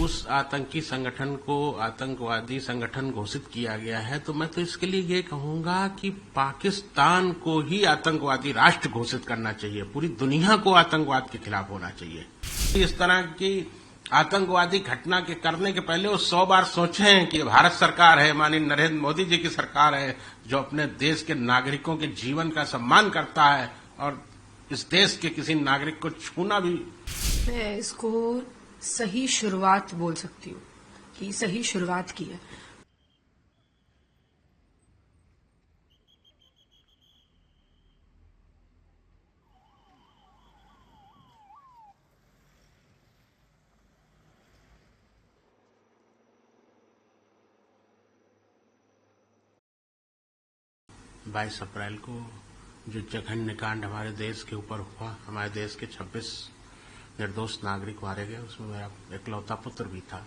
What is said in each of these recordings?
उस आतंकी संगठन को आतंकवादी संगठन घोषित किया गया है, तो मैं तो इसके लिए ये कहूंगा कि पाकिस्तान को ही आतंकवादी राष्ट्र घोषित करना चाहिए। पूरी दुनिया को आतंकवाद के खिलाफ होना चाहिए। इस तरह की आतंकवादी घटना के करने के पहले वो 100 बार सोचें कि भारत सरकार है, माननीय नरेंद्र मोदी जी की सरकार है, जो अपने देश के नागरिकों के जीवन का सम्मान करता है और इस देश के किसी नागरिक को छूना भी। मैं इसको सही शुरुआत बोल सकती हूँ कि सही शुरुआत की है। बाईस अप्रैल को जो जघन्य कांड हमारे देश के ऊपर हुआ, हमारे देश के 26 निर्दोष नागरिक मारे गए, उसमें मेरा इकलौता पुत्र भी था।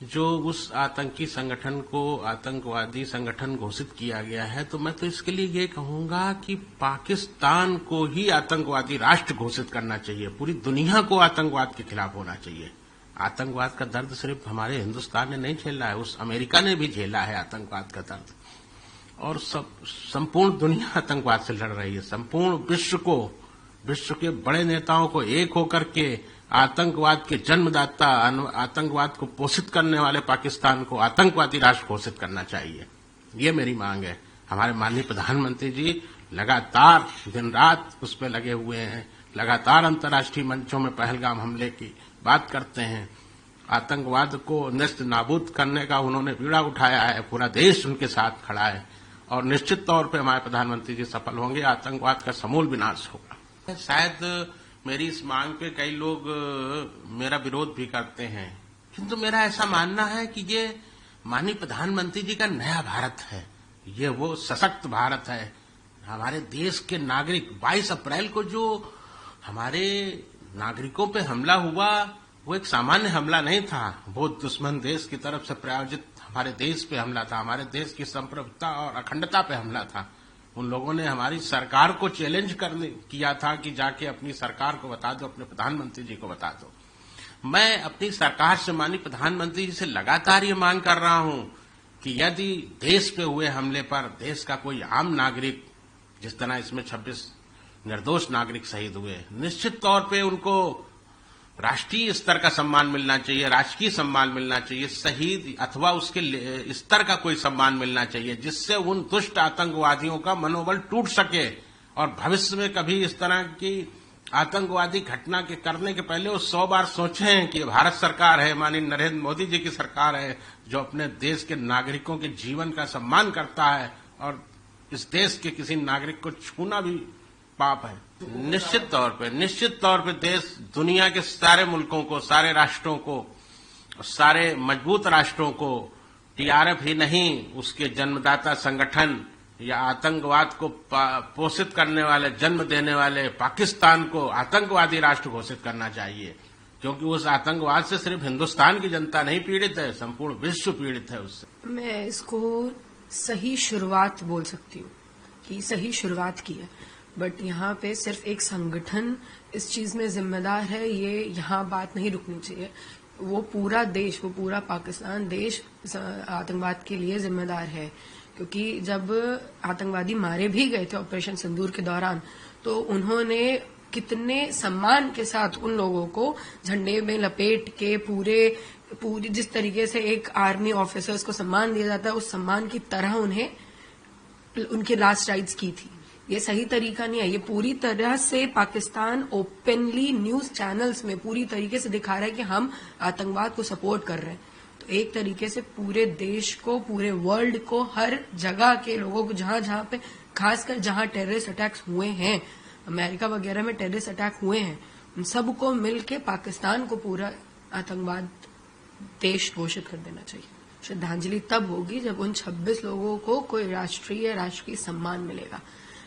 जो उस आतंकी संगठन को आतंकवादी संगठन घोषित किया गया है, तो मैं तो इसके लिए ये कहूंगा कि पाकिस्तान को ही आतंकवादी राष्ट्र घोषित करना चाहिए। पूरी दुनिया को आतंकवाद के खिलाफ होना चाहिए। आतंकवाद का दर्द सिर्फ हमारे हिंदुस्तान ने नहीं झेला है, उस अमेरिका ने भी झेला है आतंकवाद का दर्द, और संपूर्ण दुनिया आतंकवाद से लड़ रही है। संपूर्ण विश्व के बड़े नेताओं को एक होकर के आतंकवाद के जन्मदाता, आतंकवाद को पोषित करने वाले पाकिस्तान को आतंकवादी राष्ट्र घोषित करना चाहिए। ये मेरी मांग है। हमारे माननीय प्रधानमंत्री जी लगातार दिन रात उस पर लगे हुए हैं, लगातार अंतर्राष्ट्रीय मंचों में पहलगाम हमले की बात करते हैं। आतंकवाद को नेस्त नाबूद करने का उन्होंने बीड़ा उठाया है। पूरा देश उनके साथ खड़ा है और निश्चित तौर पे हमारे प्रधानमंत्री जी सफल होंगे। आतंकवाद का समूल विनाश होगा। शायद मेरी इस मांग पे कई लोग मेरा विरोध भी करते हैं, किंतु मेरा ऐसा मानना है कि ये माननीय प्रधानमंत्री जी का नया भारत है। ये वो सशक्त भारत है। हमारे देश के नागरिक 22 अप्रैल को जो हमारे नागरिकों पे हमला हुआ, वो एक सामान्य हमला नहीं था। वो दुश्मन देश की तरफ से प्रायोजित हमारे देश पे हमला था। हमारे देश की संप्रभुता और अखंडता पे हमला था। उन लोगों ने हमारी सरकार को चैलेंज किया था कि जाके अपनी सरकार को बता दो, अपने प्रधानमंत्री जी को बता दो। मैं अपनी सरकार से माननीय प्रधानमंत्री जी से लगातार ये मांग कर रहा हूं कि यदि देश पे हुए हमले पर देश का कोई आम नागरिक, जिस तरह इसमें 26 निर्दोष नागरिक शहीद हुए, निश्चित तौर पे उनको राष्ट्रीय स्तर का सम्मान मिलना चाहिए, राजकीय सम्मान मिलना चाहिए, शहीद अथवा उसके स्तर का कोई सम्मान मिलना चाहिए, जिससे उन दुष्ट आतंकवादियों का मनोबल टूट सके और भविष्य में कभी इस तरह की आतंकवादी घटना के करने के पहले वो 100 बार सोचें कि भारत सरकार है, माननीय नरेंद्र मोदी जी की सरकार है, जो अपने देश के नागरिकों के जीवन का सम्मान करता है और इस देश के किसी नागरिक को छूना भी पाप है। निश्चित तौर पे देश दुनिया के सारे मुल्कों को, सारे राष्ट्रों को, सारे मजबूत राष्ट्रों को, टीआरएफ ही नहीं, उसके जन्मदाता संगठन या आतंकवाद को पोषित करने वाले, जन्म देने वाले पाकिस्तान को आतंकवादी राष्ट्र घोषित करना चाहिए। क्योंकि उस आतंकवाद से सिर्फ हिंदुस्तान की जनता नहीं पीड़ित है, संपूर्ण विश्व पीड़ित है उससे। मैं इसको सही शुरुआत बोल सकती हूँ कि सही शुरुआत की है, बट यहाँ पे सिर्फ एक संगठन इस चीज में जिम्मेदार है, ये यहाँ बात नहीं रुकनी चाहिए। वो पूरा देश, वो पूरा पाकिस्तान देश आतंकवाद के लिए जिम्मेदार है। क्योंकि जब आतंकवादी मारे भी गए थे ऑपरेशन सिंदूर के दौरान, तो उन्होंने कितने सम्मान के साथ उन लोगों को झंडे में लपेट के पूरी जिस तरीके से एक आर्मी ऑफिसर्स को सम्मान दिया जाता है, उस सम्मान की तरह उन्हें उनकी लास्ट राइट्स की थी। ये सही तरीका नहीं है। ये पूरी तरह से पाकिस्तान ओपनली न्यूज चैनल्स में पूरी तरीके से दिखा रहा है कि हम आतंकवाद को सपोर्ट कर रहे हैं। तो एक तरीके से पूरे देश को, पूरे वर्ल्ड को, हर जगह के लोगों को, जहां पे खासकर जहां टेररिस्ट अटैक्स हुए हैं, अमेरिका वगैरह में टेररिस्ट अटैक हुए हैं, उन सबको मिलके पाकिस्तान को पूरा आतंकवाद देश घोषित कर देना चाहिए। श्रद्धांजलि तब होगी जब उन 26 लोगों को कोई राष्ट्रीय सम्मान मिलेगा।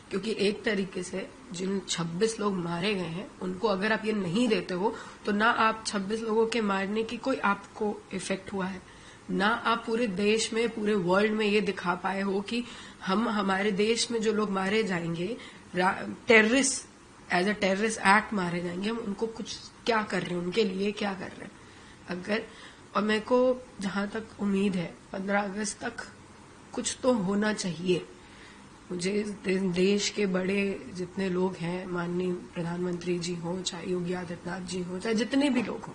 क्योंकि एक तरीके से जिन 26 लोग मारे गए हैं, उनको अगर आप ये नहीं देते हो, तो ना आप 26 लोगों के मारने की कोई आपको इफेक्ट हुआ है, ना आप पूरे देश में, पूरे वर्ल्ड में ये दिखा पाए हो कि हमारे देश में जो लोग मारे जाएंगे, terrorist as a terrorist act मारे जाएंगे, हम उनको कुछ क्या कर रहे हैं, उनके लिए क्या कर रहे हैं। अगर, और मेरे को जहां तक उम्मीद है 15 अगस्त तक कुछ तो होना चाहिए। मुझे देश के बड़े जितने लोग हैं, माननीय प्रधानमंत्री जी हो, चाहे योगी आदित्यनाथ जी हो, चाहे जितने भी लोग हों,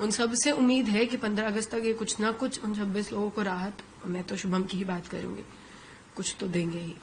उन सब से उम्मीद है कि 15 अगस्त तक ये कुछ ना कुछ उन 26 लोगों को राहत, मैं तो शुभम की ही बात करूंगी, कुछ तो देंगे ही।